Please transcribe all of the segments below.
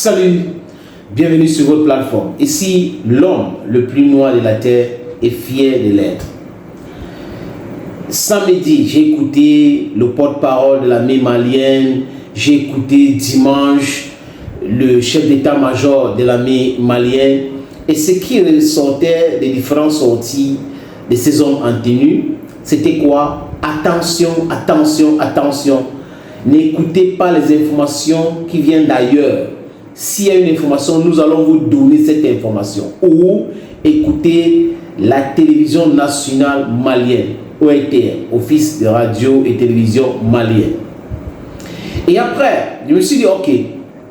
Salut, bienvenue sur votre plateforme. Ici, l'homme le plus noir de la terre est fier de l'être. Samedi, j'ai écouté le porte-parole de l'armée malienne. J'ai écouté dimanche le chef d'état-major de l'armée malienne. Et ce qui ressortait des différentes sorties de ces hommes en tenue, c'était quoi? Attention, attention, attention. N'écoutez pas les informations qui viennent d'ailleurs. S'il y a une information, nous allons vous donner cette information. Ou écoutez la télévision nationale malienne, ORTM, Office de radio et télévision malienne. Et après, je me suis dit, ok,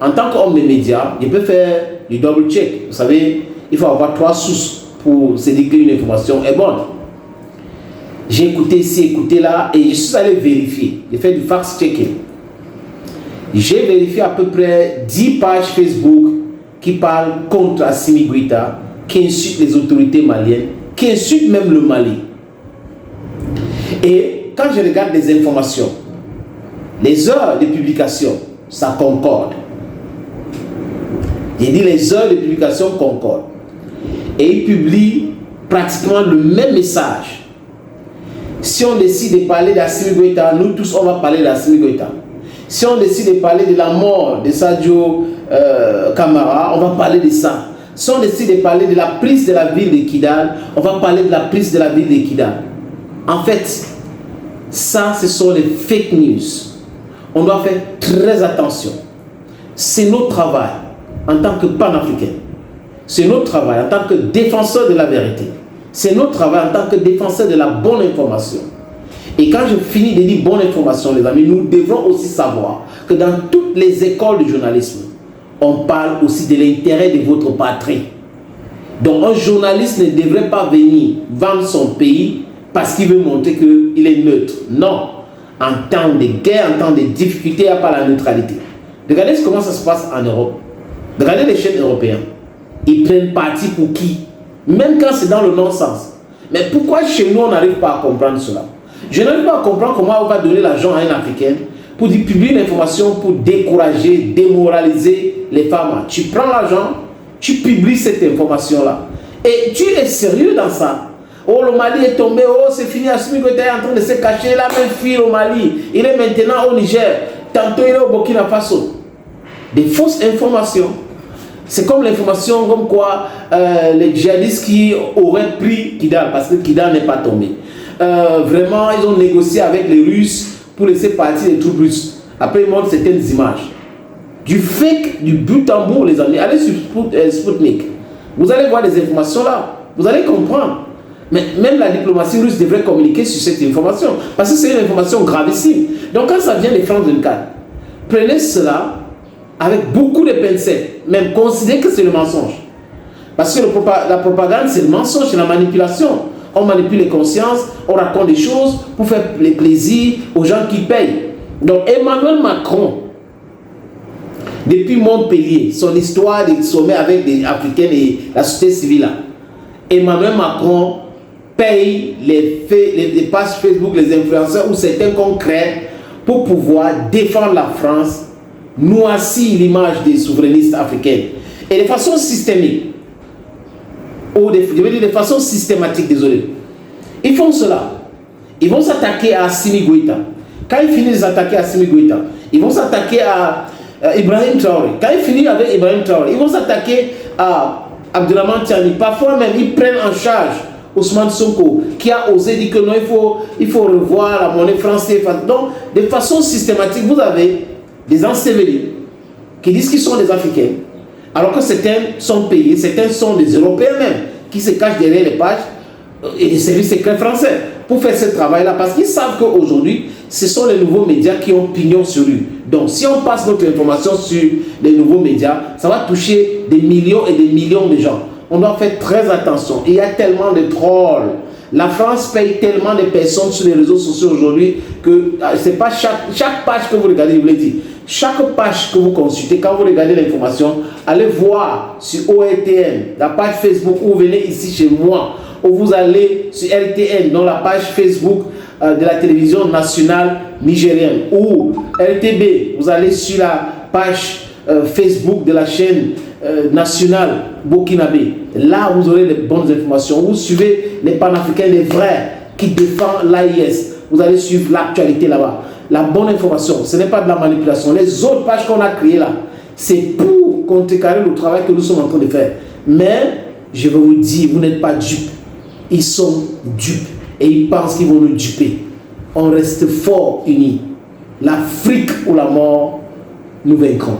en tant qu'homme des médias, je peux faire du double check. Vous savez, il faut avoir 3 sources pour se dire qu'une information est bonne. J'ai écouté ici, écouté là, et je suis allé vérifier. J'ai fait du fact-checking. J'ai vérifié à peu près 10 pages Facebook qui parlent contre Assimi Goïta, qui insultent les autorités maliennes, qui insultent même le Mali. Et quand je regarde les informations, les heures de publication, ça concorde. J'ai dit les heures de publication concordent. Et ils publient pratiquement le même message. Si on décide de parler d'Assimi Goïta, nous tous on va parler d'Assimi Goïta. Si on décide de parler de la mort de Sadio Camara, on va parler de ça. Si on décide de parler de la prise de la ville de Kidal, on va parler de la prise de la ville de Kidal. En fait, ça, ce sont les fake news. On doit faire très attention. C'est notre travail en tant que panafricain. C'est notre travail en tant que défenseur de la vérité. C'est notre travail en tant que défenseur de la bonne information. Et quand je finis de dire bonne information, les amis, nous devons aussi savoir que dans toutes les écoles de journalisme, on parle aussi de l'intérêt de votre patrie. Donc un journaliste ne devrait pas venir vendre son pays parce qu'il veut montrer qu'il est neutre. Non. En temps de guerre, en temps de difficulté, il n'y a pas la neutralité. Regardez comment ça se passe en Europe. Regardez les chaînes européennes. Ils prennent parti pour qui? Même quand c'est dans le non-sens. Mais pourquoi chez nous, on n'arrive pas à comprendre cela? Je n'arrive pas à comprendre comment on va donner l'argent à un Africain pour publier une information pour décourager, démoraliser les femmes. Tu prends l'argent, tu publies cette information-là. Et tu es sérieux dans ça. Oh, le Mali est tombé, oh, c'est fini, Assimi Goïta est en train de se cacher, il a même fui au Mali. Il est maintenant au Niger, tantôt il est au Burkina Faso. Des fausses informations. C'est comme l'information comme quoi les djihadistes qui auraient pris Kidal, parce que Kidal n'est pas tombé. Vraiment, ils ont négocié avec les Russes pour laisser partir les troupes russes. Après, ils montrent certaines images. Du fake, du but en bout, les amis. Allez sur Sputnik. Vous allez voir des informations là. Vous allez comprendre. Mais même la diplomatie russe devrait communiquer sur cette information. Parce que c'est une information gravissime. Donc quand ça vient des France 24, prenez cela avec beaucoup de pincettes. Même considérez que c'est le mensonge. Parce que la propagande, c'est le mensonge, c'est la manipulation. On manipule les consciences, on raconte des choses pour faire les plaisirs aux gens qui payent. Donc Emmanuel Macron, depuis Montpellier, son histoire des sommets avec les Africains et la société civile, là, Emmanuel Macron paye les pages Facebook, les influenceurs ou certains qu'on crée pour pouvoir défendre la France, noircir l'image des souverainistes africains. Et de façon systémique. Je veux dire de façon systématique, désolé. Ils font cela. Ils vont s'attaquer à Assimi Goïta. Quand ils finissent d'attaquer à Assimi Goïta, ils vont s'attaquer à Ibrahim Traoré. Quand ils finissent avec Ibrahim Traoré, ils vont s'attaquer à Abdourahmane Tiani. Parfois même, ils prennent en charge Ousmane Sonko, qui a osé dire que non, il faut revoir la monnaie française. Donc, de façon systématique, vous avez des ensevelis qui disent qu'ils sont des Africains, alors que certains sont payés, certains sont des Européens même, qui se cachent derrière les pages et des services secrets français pour faire ce travail-là, parce qu'ils savent qu'aujourd'hui, ce sont les nouveaux médias qui ont pignon sur rue. Donc, si on passe notre information sur les nouveaux médias, ça va toucher des millions et des millions de gens. On doit faire très attention. Il y a tellement de trolls. La France paye tellement de personnes sur les réseaux sociaux aujourd'hui que c'est pas chaque page que vous regardez, je vous l'ai dit. Chaque page que vous consultez, quand vous regardez l'information, allez voir sur ORTN, la page Facebook, ou venez ici chez moi, ou vous allez sur RTN, dans la page Facebook de la télévision nationale nigérienne, ou RTB, vous allez sur la page Facebook de la chaîne nationale burkinabé. Là, vous aurez les bonnes informations. Vous suivez les panafricains, les vrais, qui défendent l'AIS. Vous allez suivre l'actualité là-bas. La bonne information, ce n'est pas de la manipulation. Les autres pages qu'on a créées là, c'est pour contrecarrer le travail que nous sommes en train de faire. Mais, je vais vous dire, vous n'êtes pas dupes. Ils sont dupes et ils pensent qu'ils vont nous duper. On reste fort unis. L'Afrique ou la mort, nous vaincrons.